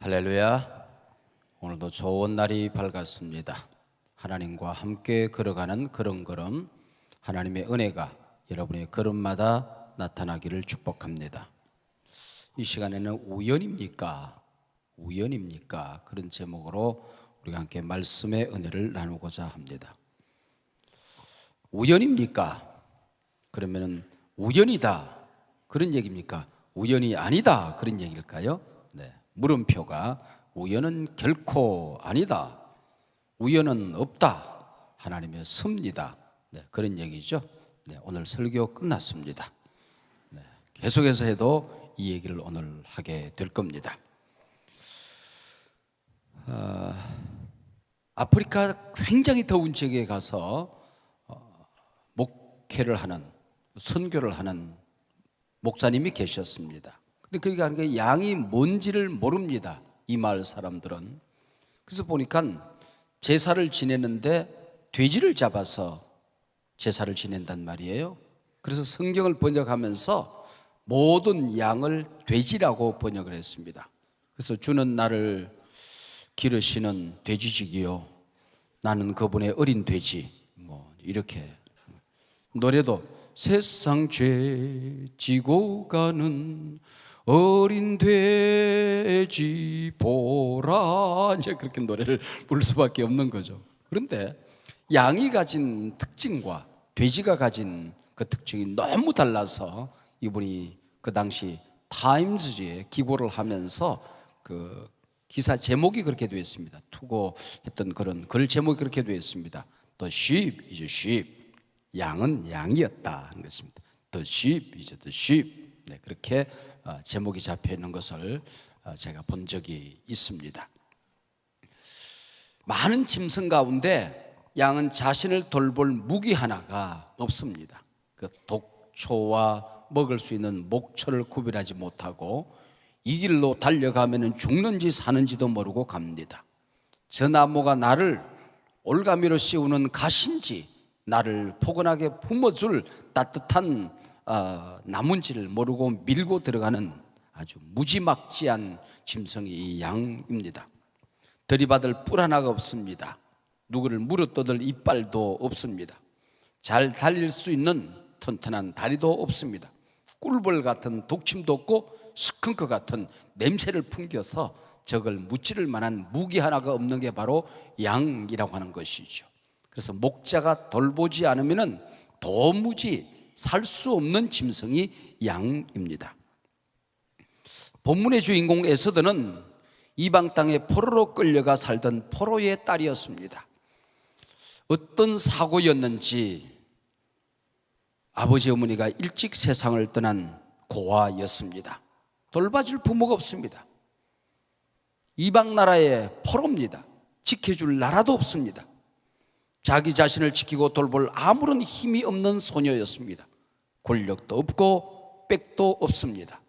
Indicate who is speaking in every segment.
Speaker 1: 할렐루야. 오늘도 좋은 날이 밝았습니다. 하나님과 함께 걸어가는 걸음걸음, 하나님의 은혜가 여러분의 걸음마다 나타나기를 축복합니다. 이 시간에는 우연입니까? 우연입니까? 그런 제목으로 우리가 함께 말씀의 은혜를 나누고자 합니다. 우연입니까? 그러면은 우연이다 그런 얘기입니까? 우연이 아니다 그런 얘기일까요? 네. 물음표가 우연은 결코 아니다, 우연은 없다, 하나님의 섭니다. 네, 그런 얘기죠. 네, 오늘 설교 끝났습니다. 네, 계속해서 해도 이 얘기를 오늘 하게 될 겁니다. 아프리카 굉장히 더운 지역에 가서 목회를 하는, 선교를 하는 목사님이 계셨습니다. 근데 거기 가는 게 양이 뭔지를 모릅니다, 이 마을 사람들은. 그래서 보니까 제사를 지내는데 돼지를 잡아서 제사를 지낸단 말이에요. 그래서 성경을 번역하면서 모든 양을 돼지라고 번역을 했습니다. 그래서 주는 나를 기르시는 돼지지기요, 나는 그분의 어린 돼지, 뭐 이렇게. 노래도 세상 죄 지고 가는 어린 돼지 보라, 이제 그렇게 노래를 부를 수밖에 없는 거죠. 그런데 양이 가진 특징과 돼지가 가진 그 특징이 너무 달라서 이분이 그 당시 타임즈에 기고를 하면서 그 기사 제목이 그렇게 되어 있습니다. 투고했던 그런 글 제목이 그렇게 되어 있습니다. The sheep is sheep, 양은 양이었다 하는 것입니다. The sheep is the sheep. 네, 그렇게 제목이 잡혀 있는 것을 제가 본 적이 있습니다. 많은 짐승 가운데 양은 자신을 돌볼 무기 하나가 없습니다. 그 독초와 먹을 수 있는 목초를 구별하지 못하고 이 길로 달려가면 죽는지 사는지도 모르고 갑니다. 저 나무가 나를 올가미로 씌우는 가시인지 나를 포근하게 품어줄 따뜻한 나무인지를 모르고 밀고 들어가는 아주 무지막지한 짐승이 이 양입니다. 들이받을 뿔 하나가 없습니다. 누구를 물어뜯을 이빨도 없습니다. 잘 달릴 수 있는 튼튼한 다리도 없습니다. 꿀벌 같은 독침도 없고 스컹크 같은 냄새를 풍겨서 적을 무찌를 만한 무기 하나가 없는 게 바로 양이라고 하는 것이죠. 그래서 목자가 돌보지 않으면 도무지 살 수 없는 짐승이 양입니다. 본문의 주인공 에서드는 이방 땅에 포로로 끌려가 살던 포로의 딸이었습니다. 어떤 사고였는지 아버지 어머니가 일찍 세상을 떠난 고아였습니다. 돌봐줄 부모가 없습니다. 이방 나라의 포로입니다. 지켜줄 나라도 없습니다. 자기 자신을 지키고 돌볼 아무런 힘이 없는 소녀였습니다. 권력도 없고 빽도 없습니다.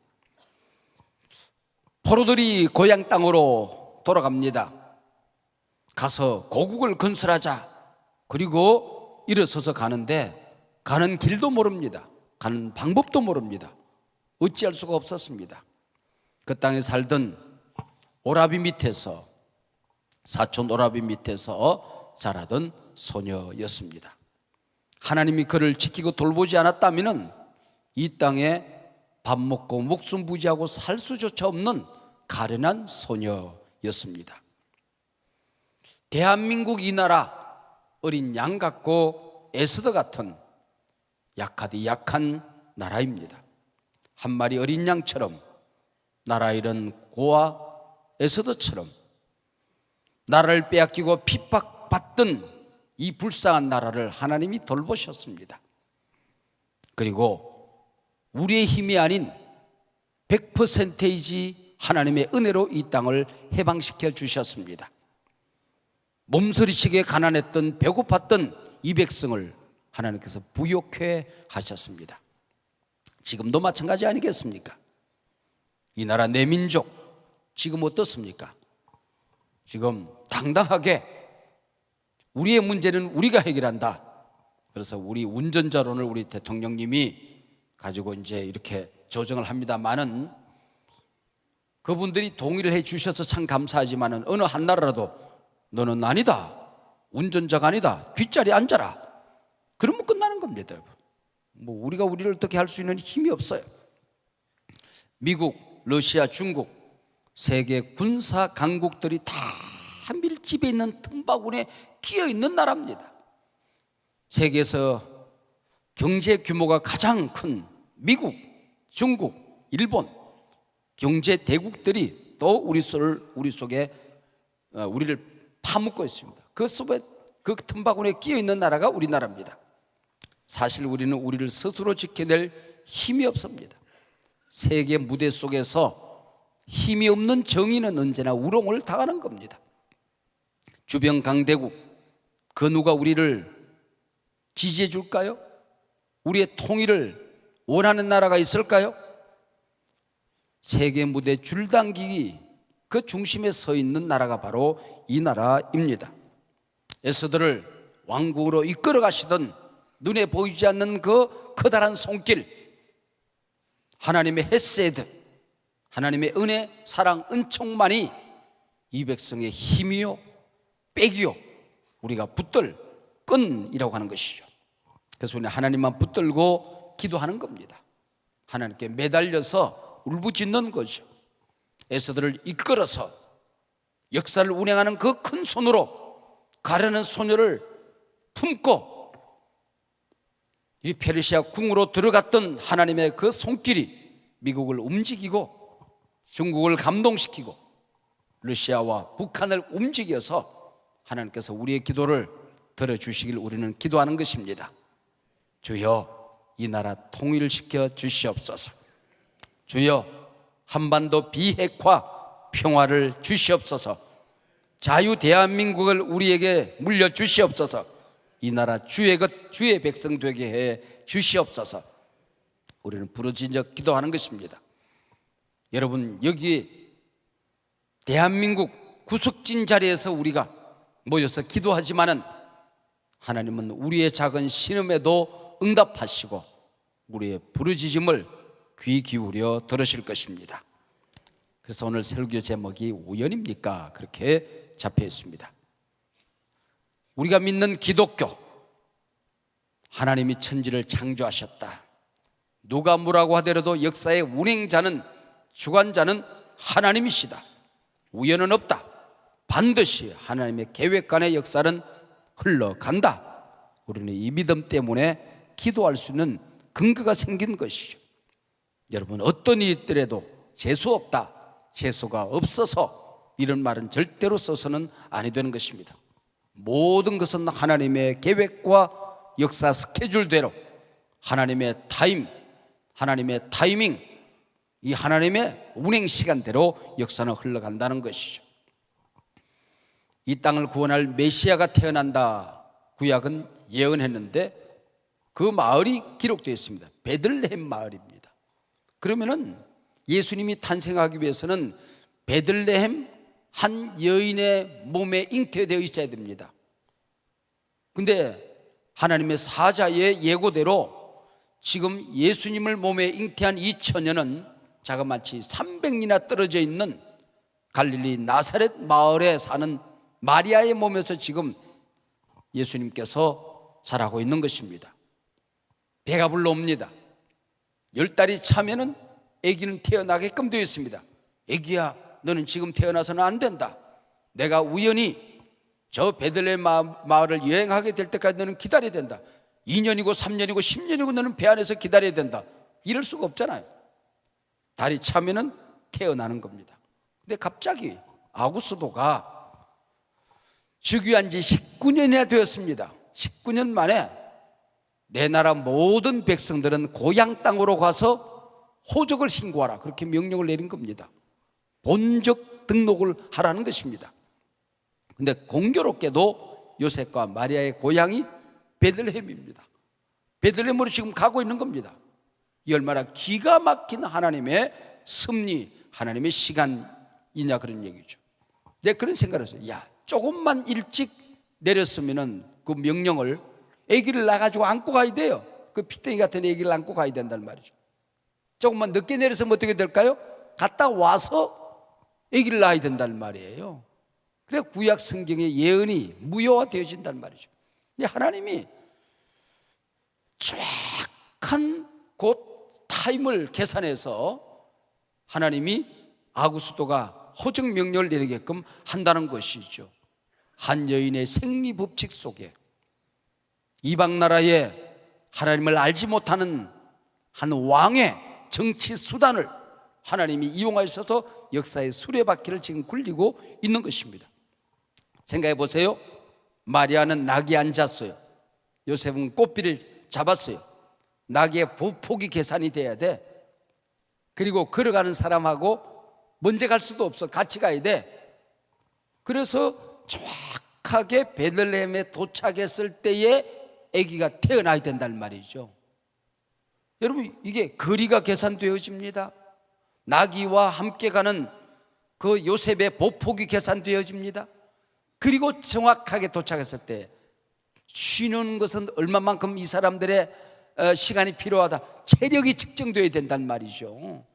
Speaker 1: 포로들이 고향 땅으로 돌아갑니다. 가서 고국을 건설하자. 그리고 일어서서 가는데 가는 길도 모릅니다. 가는 방법도 모릅니다. 어찌할 수가 없었습니다. 그 땅에 살던 오라비 밑에서, 사촌 오라비 밑에서 자라던 소녀였습니다. 하나님이 그를 지키고 돌보지 않았다면 이 땅에 밥 먹고 목숨 부지하고 살 수조차 없는 가련한 소녀였습니다. 대한민국 이 나라 어린 양 같고 에스더 같은 약하디 약한 나라입니다. 한 마리 어린 양처럼 나라 잃은 고아 에스더처럼 나라를 빼앗기고 핍박받던 이 불쌍한 나라를 하나님이 돌보셨습니다. 그리고 우리의 힘이 아닌 100%이지 하나님의 은혜로 이 땅을 해방시켜 주셨습니다. 몸서리치게 가난했던, 배고팠던 이 백성을 하나님께서 부욕해 하셨습니다. 지금도 마찬가지 아니겠습니까? 이 나라 내 민족 지금 어떻습니까? 지금 당당하게 우리의 문제는 우리가 해결한다. 그래서 우리 운전자론을 우리 대통령님이 가지고 이제 이렇게 조정을 합니다만은 그분들이 동의를 해 주셔서 참 감사하지만은 어느 한 나라라도 너는 아니다, 운전자가 아니다, 뒷자리에 앉아라, 그러면 끝나는 겁니다, 여러분. 뭐 우리가 우리를 어떻게 할 수 있는 힘이 없어요. 미국, 러시아, 중국 세계 군사 강국들이 다 밀집해 있는 틈바구니에 끼어 있는 나라입니다. 세계에서 경제 규모가 가장 큰 미국, 중국, 일본 경제 대국들이 또 우리 속에 우리를 파묻고 있습니다. 그 속에 그 틈바구니에 끼어 있는 나라가 우리나라입니다. 사실 우리는 우리를 스스로 지켜낼 힘이 없습니다. 세계 무대 속에서 힘이 없는 정의는 언제나 우롱을 당하는 겁니다. 주변 강대국 그 누가 우리를 지지해 줄까요? 우리의 통일을 원하는 나라가 있을까요? 세계 무대 줄당기기 그 중심에 서 있는 나라가 바로 이 나라입니다. 에스더를 왕국으로 이끌어 가시던 눈에 보이지 않는 그 커다란 손길, 하나님의 헤세드, 하나님의 은혜, 사랑, 은총만이 이 백성의 힘이요 백이요 우리가 붙들 끈이라고 하는 것이죠. 그래서 우리는 하나님만 붙들고 기도하는 겁니다. 하나님께 매달려서 울부짖는 거죠. 에스더를 이끌어서 역사를 운행하는 그 큰 손으로 가련한 소녀를 품고 이 페르시아 궁으로 들어갔던 하나님의 그 손길이 미국을 움직이고 중국을 감동시키고 러시아와 북한을 움직여서 하나님께서 우리의 기도를 들어주시길 우리는 기도하는 것입니다. 주여 이 나라 통일시켜 주시옵소서. 주여 한반도 비핵화 평화를 주시옵소서. 자유 대한민국을 우리에게 물려주시옵소서. 이 나라 주의 것 주의 백성 되게 해 주시옵소서. 우리는 부르짖어 기도하는 것입니다. 여러분 여기 대한민국 구석진 자리에서 우리가 모여서 기도하지만은 하나님은 우리의 작은 신음에도 응답하시고 우리의 부르짖음을 귀 기울여 들으실 것입니다. 그래서 오늘 설교 제목이 우연입니까? 그렇게 잡혀 있습니다. 우리가 믿는 기독교, 하나님이 천지를 창조하셨다. 누가 뭐라고 하더라도 역사의 운행자는 주관자는 하나님이시다. 우연은 없다. 반드시 하나님의 계획관의 역사는 흘러간다. 우리는 이 믿음 때문에 기도할 수 있는 근거가 생긴 것이죠. 여러분 어떤 일이 있더라도 재수 없다, 재수가 없어서 이런 말은 절대로 써서는 아니 되는 것입니다. 모든 것은 하나님의 계획과 역사 스케줄대로 하나님의 타임, 하나님의 타이밍, 이 하나님의 운행 시간대로 역사는 흘러간다는 것이죠. 이 땅을 구원할 메시아가 태어난다 구약은 예언했는데 그 마을이 기록되어 있습니다. 베들레헴 마을입니다. 그러면은 예수님이 탄생하기 위해서는 베들레헴 한 여인의 몸에 잉태되어 있어야 됩니다. 근데 하나님의 사자의 예고대로 지금 예수님을 몸에 잉태한 이 처녀는 자그마치 300리나 떨어져 있는 갈릴리 나사렛 마을에 사는 마리아의 몸에서 지금 예수님께서 자라고 있는 것입니다. 배가 불러옵니다. 10달이 차면은 아기는 태어나게끔 되어 있습니다. 아기야, 너는 지금 태어나서는 안 된다. 내가 우연히 저 베들레헴 마을을 여행하게 될 때까지 너는 기다려야 된다. 2년이고 3년이고 10년이고 너는 배 안에서 기다려야 된다. 이럴 수가 없잖아요. 달이 차면은 태어나는 겁니다. 근데 갑자기 아구스도가 즉위한 지 19년이나 되었습니다. 19년 만에 내 나라 모든 백성들은 고향 땅으로 가서 호적을 신고하라, 그렇게 명령을 내린 겁니다. 본적 등록을 하라는 것입니다. 근데 공교롭게도 요셉과 마리아의 고향이 베들레헴입니다. 베들레헴으로 지금 가고 있는 겁니다. 이 얼마나 기가 막힌 하나님의 섭리, 하나님의 시간이냐 그런 얘기죠. 내가 그런 생각을 했어요. 야, 조금만 일찍 내렸으면은 그 명령을 아기를 낳아가지고 안고 가야 돼요. 그 피덩이 같은 아기를 안고 가야 된다는 말이죠. 조금만 늦게 내렸으면 어떻게 될까요? 갔다 와서 아기를 낳아야 된다는 말이에요. 그래 구약 성경의 예언이 무효화되어진다는 말이죠. 근데 하나님이 정확한 그 타임을 계산해서 하나님이 아구수도가 호적 명령을 내리게끔 한다는 것이죠. 한 여인의 생리 법칙 속에 이방 나라에 하나님을 알지 못하는 한 왕의 정치 수단을 하나님이 이용하셔서 역사의 수레바퀴를 지금 굴리고 있는 것입니다. 생각해 보세요. 마리아는 낙에 앉았어요. 요셉은 꽃비를 잡았어요. 낙의 폭이 계산이 돼야 돼. 그리고 걸어가는 사람하고 먼저 갈 수도 없어. 같이 가야 돼. 그래서 정확하게 베들레헴에 도착했을 때에 아기가 태어나야 된다는 말이죠. 여러분, 이게 거리가 계산되어집니다. 나귀와 함께 가는 그 요셉의 보폭이 계산되어집니다. 그리고 정확하게 도착했을 때 쉬는 것은 얼마만큼 이 사람들의 시간이 필요하다, 체력이 측정되어야 된단 말이죠.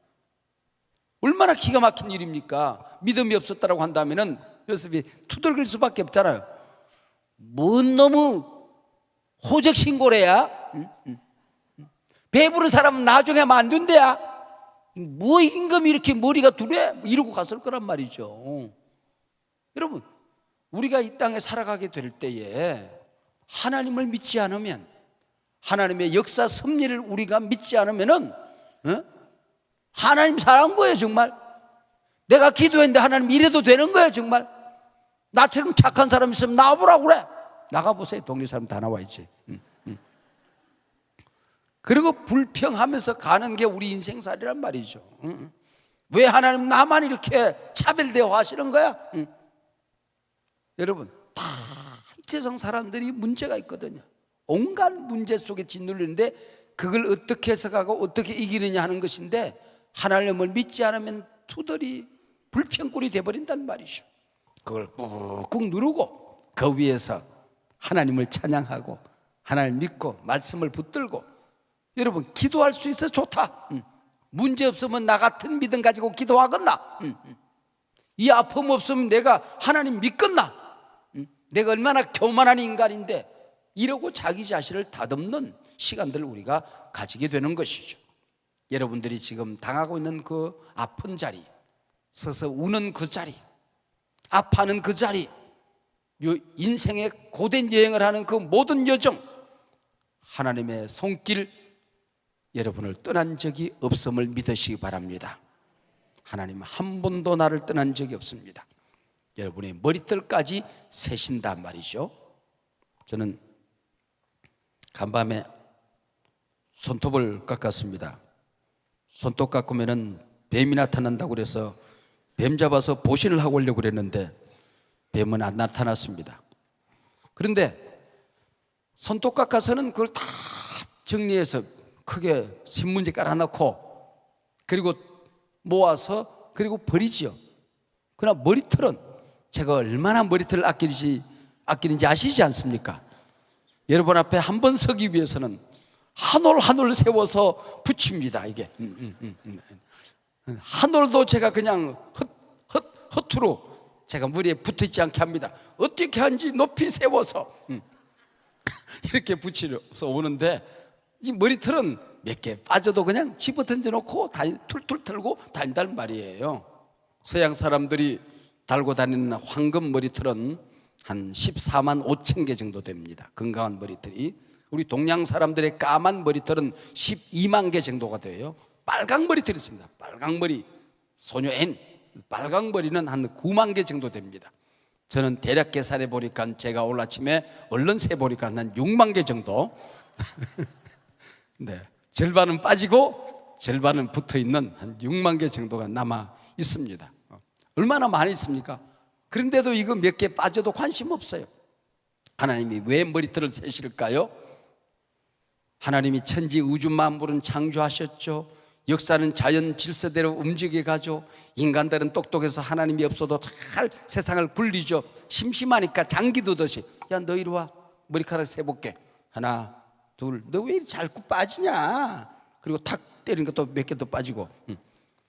Speaker 1: 얼마나 기가 막힌 일입니까? 믿음이 없었다고 한다면 요셉이 투덜거릴 수밖에 없잖아요. 뭔 너무 호적 신고래야? 배부른 사람은 나중에 하면 안 된대야. 뭐 임금이 이렇게 머리가 두래? 이러고 갔을 거란 말이죠. 여러분, 우리가 이 땅에 살아가게 될 때에 하나님을 믿지 않으면, 하나님의 역사 섭리를 우리가 믿지 않으면은 하나님 사랑한 거예요. 정말 내가 기도했는데 하나님 이래도 되는 거예요. 정말 나처럼 착한 사람 있으면 나와보라고 그래. 나가보세요. 동네 사람 다 나와있지. 그리고 불평하면서 가는 게 우리 인생살이란 말이죠. 왜 하나님 나만 이렇게 차별되어 하시는 거야? 여러분, 다 세상 사람들이 문제가 있거든요. 온갖 문제 속에 짓눌리는데 그걸 어떻게 해석하고 어떻게 이기느냐 하는 것인데, 하나님을 믿지 않으면 투덜이 불평꾼이 되어버린단 말이죠. 그걸 꾹꾹 누르고 그 위에서 하나님을 찬양하고 하나님을 믿고 말씀을 붙들고, 여러분, 기도할 수 있어 좋다. 문제 없으면 나 같은 믿음 가지고 기도하겠나? 이 아픔 없으면 내가 하나님 믿겠나? 내가 얼마나 교만한 인간인데, 이러고 자기 자신을 다듬는 시간들을 우리가 가지게 되는 것이죠. 여러분들이 지금 당하고 있는 그 아픈 자리, 서서 우는 그 자리, 아파하는 그 자리, 인생의 고된 여행을 하는 그 모든 여정, 하나님의 손길 여러분을 떠난 적이 없음을 믿으시기 바랍니다. 하나님 한 번도 나를 떠난 적이 없습니다. 여러분의 머리털까지 세신단 말이죠. 저는 간밤에 손톱을 깎았습니다. 손톱 깎으면 뱀이 나타난다고 그래서 뱀 잡아서 보신을 하고 오려고 그랬는데 뱀은 안 나타났습니다. 그런데 손톱 깎아서는 그걸 다 정리해서 크게 신문지 깔아놓고 그리고 모아서 그리고 버리지요. 그러나 머리털은 제가 얼마나 머리털을 아끼는지 아시지 않습니까? 여러분 앞에 한 번 서기 위해서는 한 올 한 올 세워서 붙입니다. 이게 한 올도 제가 그냥 허투루 제가 머리에 붙어있지 않게 합니다. 어떻게 하는지 높이 세워서 이렇게 붙이려서 오는데, 이 머리털은 몇 개 빠져도 그냥 집어 던져놓고 툴툴 털고 다닌다는 말이에요. 서양 사람들이 달고 다니는 황금 머리털은 한 14만 5천 개 정도 됩니다. 건강한 머리털이. 우리 동양 사람들의 까만 머리털은 12만 개 정도가 돼요. 빨강 머리털이 있습니다. 빨강 머리, 소녀 N, 빨강 머리는 한 9만 개 정도 됩니다. 저는 대략 계산해 보니까 제가 오늘 아침에 얼른 세 보니까 한 6만 개 정도. 네, 절반은 빠지고 절반은 붙어 있는 한 6만 개 정도가 남아 있습니다. 얼마나 많이 있습니까? 그런데도 이거 몇 개 빠져도 관심 없어요. 하나님이 왜 머리털을 세실까요? 하나님이 천지 우주 만물은 창조하셨죠. 역사는 자연 질서대로 움직여 가죠. 인간들은 똑똑해서 하나님이 없어도 잘 세상을 굴리죠. 심심하니까 장기 두듯이, 야, 너 이리 와, 머리카락 세볼게. 하나, 둘, 너 왜 이렇게 자꾸 빠지냐? 그리고 탁 때리는 것도 몇 개 더 빠지고.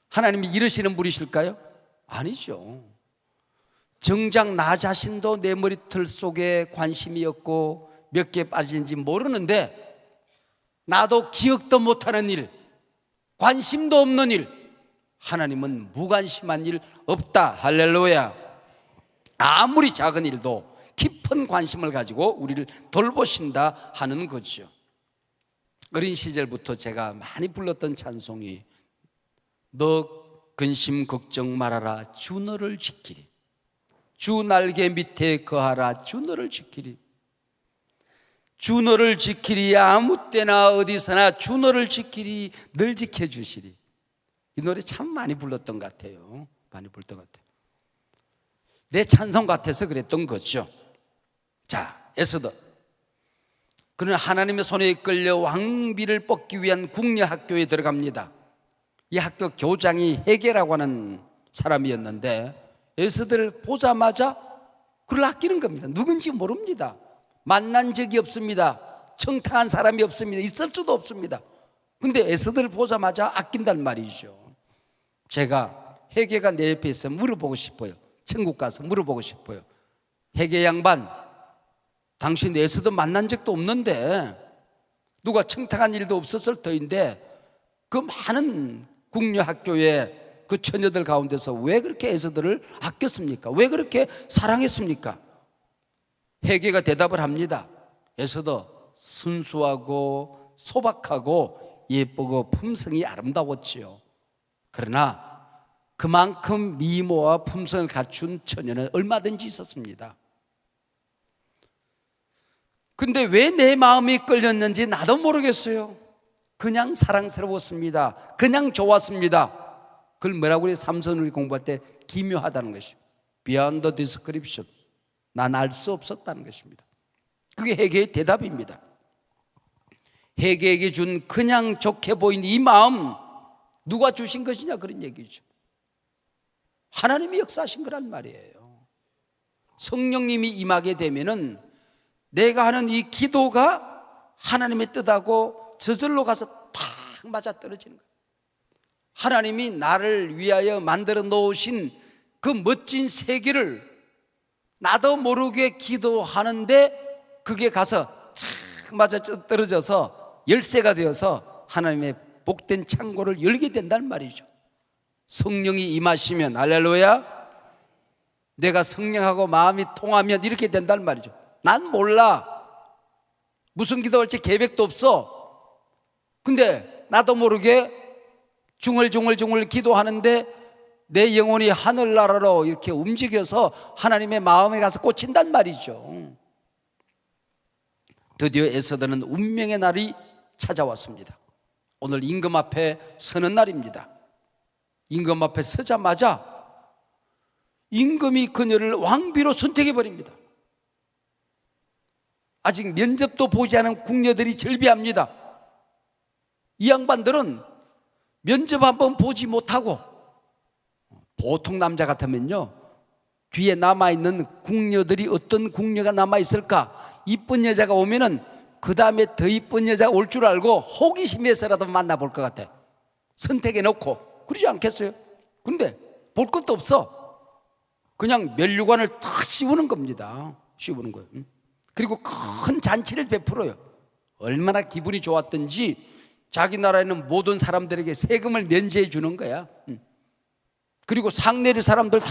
Speaker 1: 하나님이 이러시는 분이실까요? 아니죠. 정작 나 자신도 내 머리털 속에 관심이 없고 몇 개 빠지는지 모르는데, 나도 기억도 못하는 일, 관심도 없는 일, 하나님은 무관심한 일 없다. 할렐루야. 아무리 작은 일도 깊은 관심을 가지고 우리를 돌보신다 하는 거죠. 어린 시절부터 제가 많이 불렀던 찬송이 너 근심 걱정 말아라 주 너를 지키리, 주 날개 밑에 거하라 주 너를 지키리, 주 너를 지키리 아무 때나 어디서나 주 너를 지키리 늘 지켜주시리. 이 노래 참 많이 불렀던 것 같아요. 많이 불렀던 것 같아요. 내 찬송 같아서 그랬던 거죠. 자, 에스더, 그는 하나님의 손에 이끌려 왕비를 뽑기 위한 궁녀 학교에 들어갑니다. 이 학교 교장이 헤게라고 하는 사람이었는데 에스더를 보자마자 그를 아끼는 겁니다. 누군지 모릅니다. 만난 적이 없습니다. 청탁한 사람이 없습니다. 있을 수도 없습니다. 근데 에스더를 보자마자 아낀단 말이죠. 제가 헤게가 내 옆에 있어 물어보고 싶어요. 천국 가서 물어보고 싶어요. 헤게 양반, 당신 에스더 만난 적도 없는데, 누가 청탁한 일도 없었을 터인데 그 많은 궁녀 학교의 그 처녀들 가운데서 왜 그렇게 에스더를 아꼈습니까? 왜 그렇게 사랑했습니까? 헤게가 대답을 합니다. 에스더 순수하고 소박하고 예쁘고 품성이 아름다웠지요. 그러나 그만큼 미모와 품성을 갖춘 처녀는 얼마든지 있었습니다. 근데 왜 내 마음이 끌렸는지 나도 모르겠어요. 그냥 사랑스러웠습니다. 그냥 좋았습니다. 그걸 뭐라고 그래? 삼손을 공부할 때 기묘하다는 것입니다. Beyond the description. 난 알 수 없었다는 것입니다. 그게 헤게의 대답입니다. 헤게에게 준 그냥 좋게 보인 이 마음 누가 주신 것이냐, 그런 얘기죠. 하나님이 역사하신 거란 말이에요. 성령님이 임하게 되면은 내가 하는 이 기도가 하나님의 뜻하고 저절로 가서 탁 맞아 떨어지는 거예요. 하나님이 나를 위하여 만들어 놓으신 그 멋진 세계를 나도 모르게 기도하는데 그게 가서 착 맞아 떨어져서 열쇠가 되어서 하나님의 복된 창고를 열게 된다는 말이죠. 성령이 임하시면, 할렐루야, 내가 성령하고 마음이 통하면 이렇게 된다는 말이죠. 난 몰라, 무슨 기도할지 계획도 없어. 근데 나도 모르게 중얼중얼 기도하는데 내 영혼이 하늘나라로 이렇게 움직여서 하나님의 마음에 가서 꽂힌단 말이죠. 드디어 에스더는 운명의 날이 찾아왔습니다. 오늘 임금 앞에 서는 날입니다. 임금 앞에 서자마자 임금이 그녀를 왕비로 선택해 버립니다. 아직 면접도 보지 않은 궁녀들이 절비합니다. 이 양반들은 면접 한번 보지 못하고, 보통 남자 같으면요, 뒤에 남아있는 궁녀들이 어떤 궁녀가 남아있을까, 이쁜 여자가 오면은 그 다음에 더 이쁜 여자가 올 줄 알고 호기심에서라도 만나볼 것 같아. 선택해 놓고. 그러지 않겠어요? 근데 볼 것도 없어. 그냥 면류관을 탁 씌우는 겁니다. 씌우는 거예요. 그리고 큰 잔치를 베풀어요. 얼마나 기분이 좋았던지 자기 나라에 있는 모든 사람들에게 세금을 면제해 주는 거야. 그리고 상 내릴 사람들 다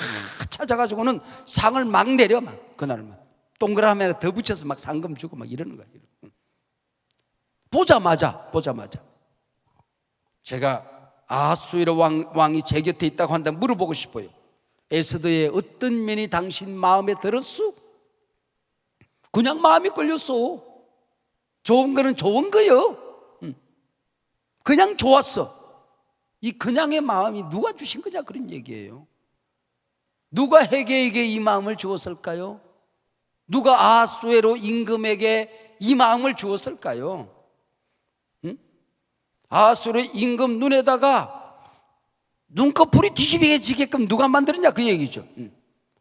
Speaker 1: 찾아가지고는 상을 막 내려, 막 그날만 동그라미 하나 더 붙여서 막 상금 주고 막 이러는 거야. 보자마자 제가 아하수에로 왕이 제 곁에 있다고 한다면 물어보고 싶어요. 에스더의 어떤 면이 당신 마음에 들었소? 그냥 마음이 끌렸어. 좋은 거는 좋은 거요. 그냥 좋았어. 이 그냥의 마음이 누가 주신 거냐, 그런 얘기예요. 누가 헤게에게 이 마음을 주었을까요? 누가 아하수에로 임금에게 이 마음을 주었을까요? 아하수에로 임금 눈에다가 눈꺼풀이 뒤집게 지게끔 누가 만들었냐, 그 얘기죠.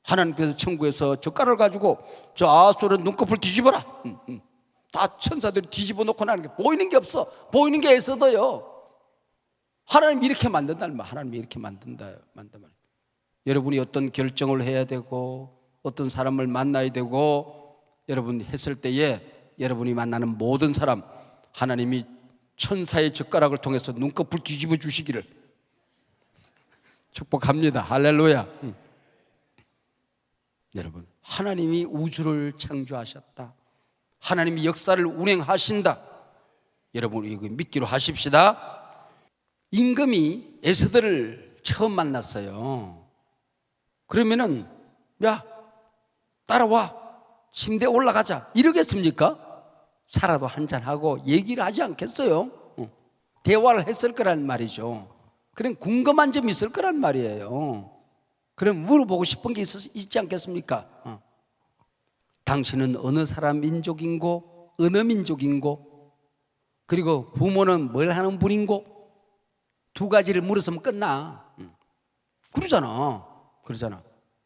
Speaker 1: 하나님께서 천국에서 젓가락을 가지고 저 아하수에로 눈꺼풀 뒤집어라. 다 천사들이 뒤집어 놓고 나는 게 보이는 게 없어. 보이는 게 에스더요. 하나님이 이렇게 만든다는 말. 하나님이 이렇게 만든다. 여러분이 어떤 결정을 해야 되고 어떤 사람을 만나야 되고 여러분 했을 때에 여러분이 만나는 모든 사람 하나님이 천사의 젓가락을 통해서 눈꺼풀 뒤집어 주시기를 축복합니다. 할렐루야. 여러분, 하나님이 우주를 창조하셨다. 하나님이 역사를 운행하신다. 여러분 이거 믿기로 하십시다. 임금이 에스더를 처음 만났어요. 그러면은 야 따라와 침대에 올라가자 이러겠습니까? 차라도 한잔하고 얘기를 하지 않겠어요? 대화를 했을 거란 말이죠. 그럼 궁금한 점이 있을 거란 말이에요. 그럼 물어보고 싶은 게 있지 않겠습니까? 당신은 어느 사람 민족인고 어느 민족인고 그리고 부모는 뭘 하는 분인고 두 가지를 물었으면 끝나. 그러잖아.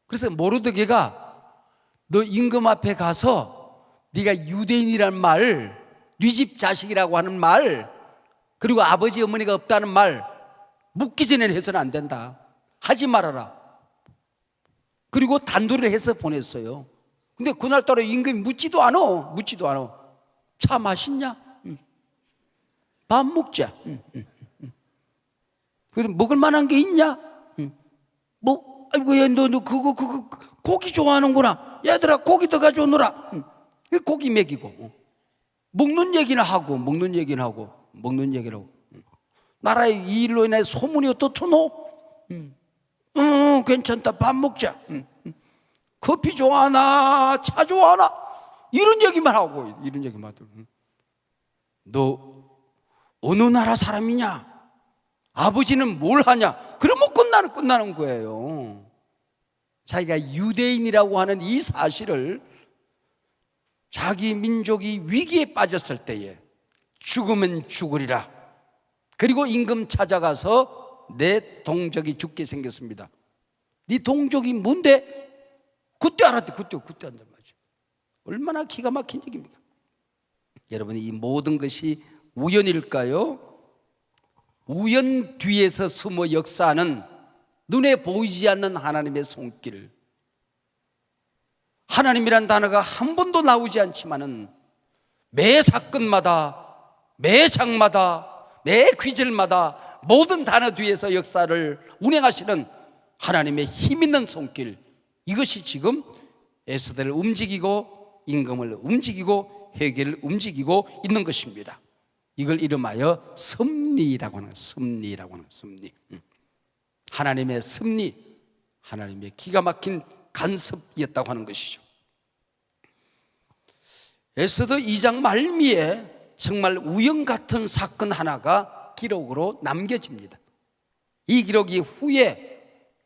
Speaker 1: 그래서 모르드게가 너 임금 앞에 가서 네가 유대인이란 말, 네 집 자식이라고 하는 말, 그리고 아버지 어머니가 없다는 말 묻기 전에는 해서는 안 된다. 하지 말아라. 그리고 단도리를 해서 보냈어요. 근데 그날따라 임금이 묻지도 않아. 차 맛있냐? 밥 먹자. 그래도 먹을 만한 게 있냐? 뭐, 아이고, 야, 너 그거 고기 좋아하는구나. 얘들아, 고기 더 가져오너라. 고기 먹이고. 먹는 얘기나 하고. 나라의 이 일로 인해 소문이 어떻노? 괜찮다. 밥 먹자. 커피 좋아하나? 차 좋아하나? 이런 얘기만 하고. 너 어느 나라 사람이냐? 아버지는 뭘 하냐? 그러면 끝나는 거예요. 자기가 유대인이라고 하는 이 사실을 자기 민족이 위기에 빠졌을 때에 죽으면 죽으리라. 그리고 임금 찾아가서 내 동족이 죽게 생겼습니다. 네 동족이 뭔데? 그때 알았대. 그때 한단 말이죠. 얼마나 기가 막힌 얘기입니까? 여러분 이 모든 것이 우연일까요? 우연 뒤에서 숨어 역사하는 눈에 보이지 않는 하나님의 손길. 하나님이란 단어가 한 번도 나오지 않지만은 매 사건마다, 매 장마다, 매 귀절마다 모든 단어 뒤에서 역사를 운행하시는 하나님의 힘 있는 손길. 이것이 지금 에스더를 움직이고 임금을 움직이고 회개를 움직이고 있는 것입니다. 이걸 이름하여 섭리라고 하는 섭리. 하나님의 섭리, 하나님의 기가 막힌 간섭이었다고 하는 것이죠. 에스더 2장 말미에 정말 우연 같은 사건 하나가 기록으로 남겨집니다. 이 기록이 후에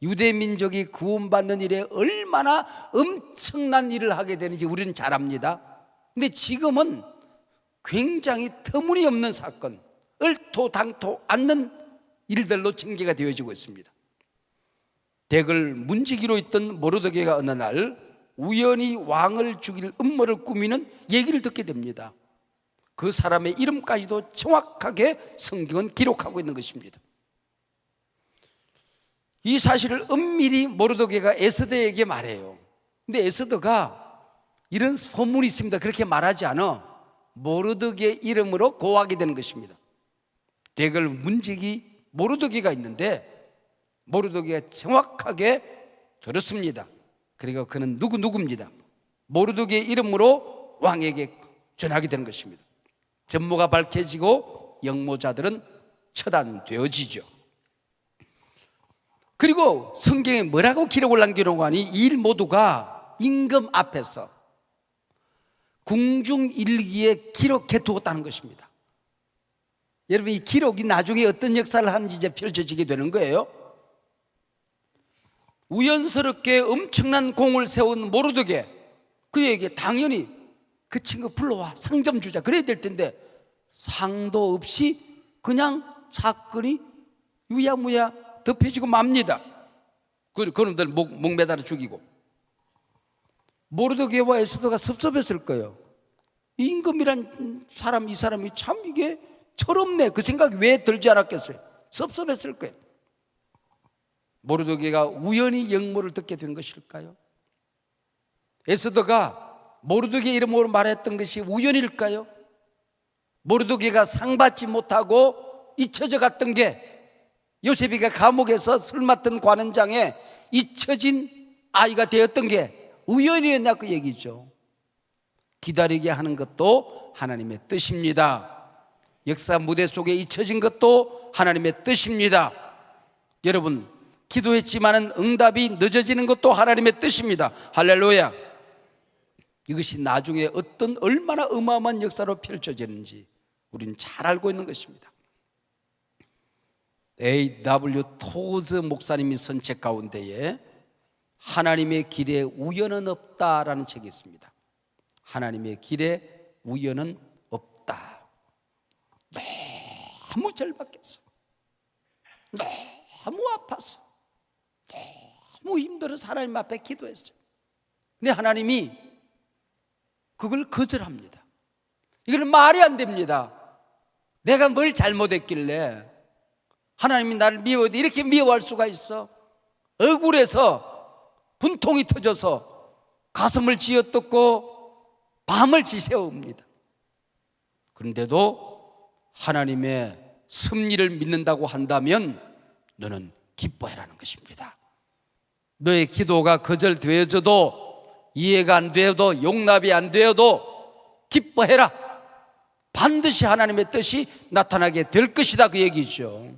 Speaker 1: 유대 민족이 구원받는 일에 얼마나 엄청난 일을 하게 되는지 우리는 잘 압니다. 근데 지금은 굉장히 터무니없는 사건, 얼토당토 않는 일들로 전개가 되어지고 있습니다. 덱을 문지기로 있던 모르드게가 어느 날 우연히 왕을 죽일 음모를 꾸미는 얘기를 듣게 됩니다. 그 사람의 이름까지도 정확하게 성경은 기록하고 있는 것입니다. 이 사실을 은밀히 모르드게가 에스더에게 말해요. 근데 에스더가 이런 소문이 있습니다 그렇게 말하지 않아. 모르드게 이름으로 고하게 되는 것입니다. 덱을 문지기 모르드게가 있는데 모르드게가 정확하게 들었습니다. 그리고 그는 누구입니다. 모르드게 이름으로 왕에게 전하게 되는 것입니다. 전모가 밝혀지고 영모자들은 처단되어지죠. 그리고 성경에 뭐라고 기록을 남겨놓고 하니 이 일 모두가 임금 앞에서 궁중일기에 기록해 두었다는 것입니다. 여러분 이 기록이 나중에 어떤 역사를 하는지 이제 펼쳐지게 되는 거예요. 우연스럽게 엄청난 공을 세운 모르드게 그에게 당연히 그 친구 불러와 상 좀 주자 그래야 될 텐데 상도 없이 그냥 사건이 유야무야 덮여지고 맙니다. 그놈들 목 매달아 죽이고. 모르드게와 에스더가 섭섭했을 거예요. 이 임금이란 사람, 이 사람이 참 이게 철없네 그 생각이 왜 들지 않았겠어요? 섭섭했을 거예요. 모르드게가 우연히 영모를 듣게 된 것일까요? 에스더가 모르드게 이름으로 말했던 것이 우연일까요? 모르드게가 상 받지 못하고 잊혀져 갔던 게 요셉이가 감옥에서 술 맡은 관원장에 잊혀진 아이가 되었던 게 우연이었냐 그 얘기죠. 기다리게 하는 것도 하나님의 뜻입니다. 역사 무대 속에 잊혀진 것도 하나님의 뜻입니다. 여러분, 기도했지만은 응답이 늦어지는 것도 하나님의 뜻입니다. 할렐루야. 이것이 나중에 얼마나 어마어마한 역사로 펼쳐지는지 우리는 잘 알고 있는 것입니다. A.W. 토즈 목사님이 쓴 책 가운데에 하나님의 길에 우연은 없다라는 책이 있습니다. 하나님의 길에 우연은 없다. 너무 절박해서, 너무 아파서, 너무 힘들어서 하나님 앞에 기도했어요. 근데 하나님이 그걸 거절합니다. 이건 말이 안 됩니다. 내가 뭘 잘못했길래 하나님이 나를 미워해 이렇게 미워할 수가 있어? 억울해서 분통이 터져서 가슴을 쥐어뜯고 밤을 지새웁니다. 그런데도 하나님의 섭리를 믿는다고 한다면 너는 기뻐해라는 것입니다. 너의 기도가 거절되어져도 이해가 안 되어도 용납이 안 되어도 기뻐해라. 반드시 하나님의 뜻이 나타나게 될 것이다 그 얘기죠.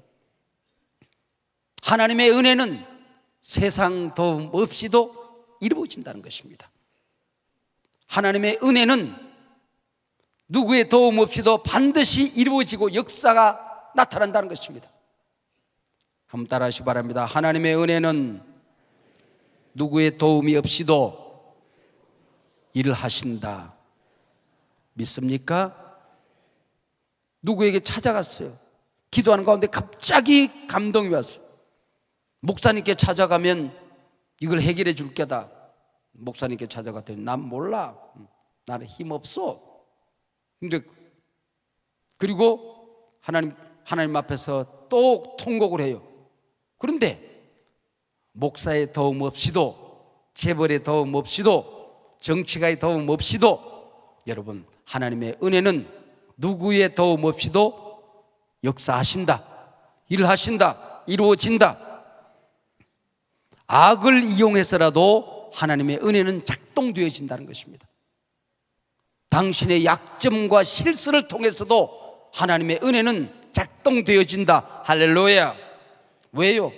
Speaker 1: 하나님의 은혜는 세상 도움 없이도 이루어진다는 것입니다. 하나님의 은혜는 누구의 도움 없이도 반드시 이루어지고 역사가 나타난다는 것입니다. 한번 따라 하시기 바랍니다. 하나님의 은혜는 누구의 도움이 없이도 일을 하신다. 믿습니까? 누구에게 찾아갔어요. 기도하는 가운데 갑자기 감동이 왔어요. 목사님께 찾아가면 이걸 해결해 줄 게다. 목사님께 찾아갔더니 난 몰라. 나는 힘 없어. 근데 그리고 하나님 앞에서 또 통곡을 해요. 그런데 목사의 도움 없이도, 재벌의 도움 없이도, 정치가의 도움 없이도 여러분, 하나님의 은혜는 누구의 도움 없이도 역사하신다, 일하신다, 이루어진다. 악을 이용해서라도 하나님의 은혜는 작동되어진다는 것입니다. 당신의 약점과 실수를 통해서도 하나님의 은혜는 작동되어진다. 할렐루야. 왜요?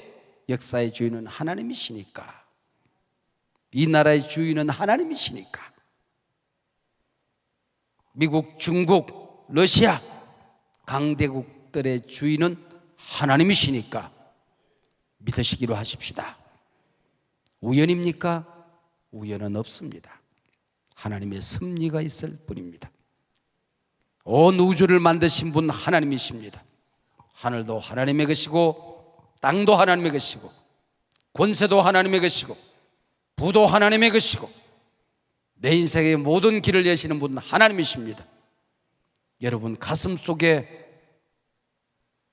Speaker 1: 역사의 주인은 하나님이시니까. 이 나라의 주인은 하나님이시니까. 미국, 중국, 러시아 강대국들의 주인은 하나님이시니까 믿으시기로 하십시다. 우연입니까? 우연은 없습니다. 하나님의 섭리가 있을 뿐입니다. 온 우주를 만드신 분 하나님이십니다. 하늘도 하나님의 것이고 땅도 하나님의 것이고 권세도 하나님의 것이고 부도 하나님의 것이고 내 인생의 모든 길을 여시는 분 하나님이십니다. 여러분 가슴 속에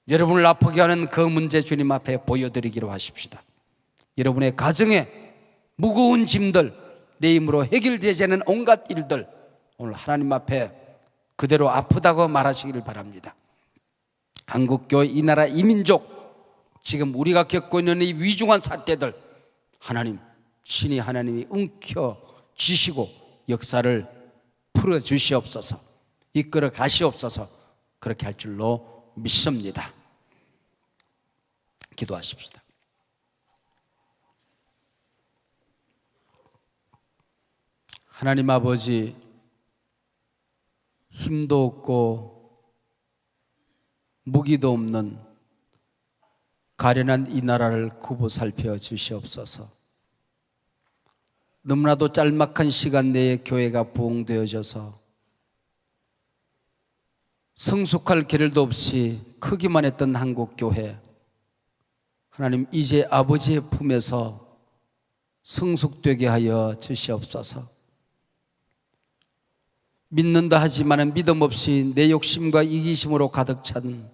Speaker 1: 여러분을 아프게 하는 그 문제 주님 앞에 보여드리기로 하십시다. 여러분의 가정에 무거운 짐들, 내 힘으로 해결되지 않는 온갖 일들 오늘 하나님 앞에 그대로 아프다고 말하시기를 바랍니다. 한국교회, 이 나라, 이 민족, 지금 우리가 겪고 있는 이 위중한 사태들 하나님, 신이 하나님이 움켜쥐시고 역사를 풀어주시옵소서, 이끌어 가시옵소서. 그렇게 할 줄로 믿습니다. 기도하십시다. 하나님 아버지, 힘도 없고 무기도 없는 가련한 이 나라를 굽어 살펴 주시옵소서. 너무나도 짤막한 시간 내에 교회가 부흥되어져서 성숙할 계를도 없이 크기만 했던 한국교회, 하나님 이제 아버지의 품에서 성숙되게 하여 주시옵소서. 믿는다 하지만 믿음 없이 내 욕심과 이기심으로 가득 찬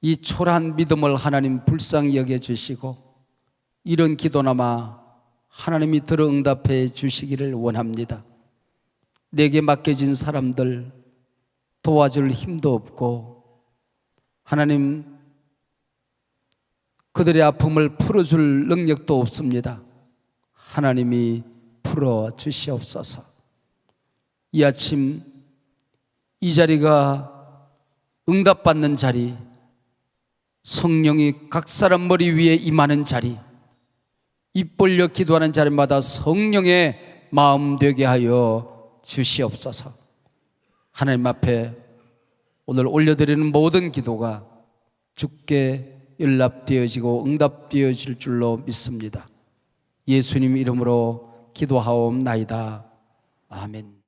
Speaker 1: 이 초라한 믿음을 하나님 불쌍히 여겨주시고 이런 기도나마 하나님이 들어 응답해 주시기를 원합니다. 내게 맡겨진 사람들 도와줄 힘도 없고 하나님 그들의 아픔을 풀어줄 능력도 없습니다. 하나님이 풀어주시옵소서. 이 아침 이 자리가 응답받는 자리, 성령이 각 사람 머리 위에 임하는 자리, 입 벌려 기도하는 자리마다 성령의 마음 되게 하여 주시옵소서. 하나님 앞에 오늘 올려드리는 모든 기도가 주께 연락되어지고 응답되어질 줄로 믿습니다. 예수님 이름으로 기도하옵나이다. 아멘.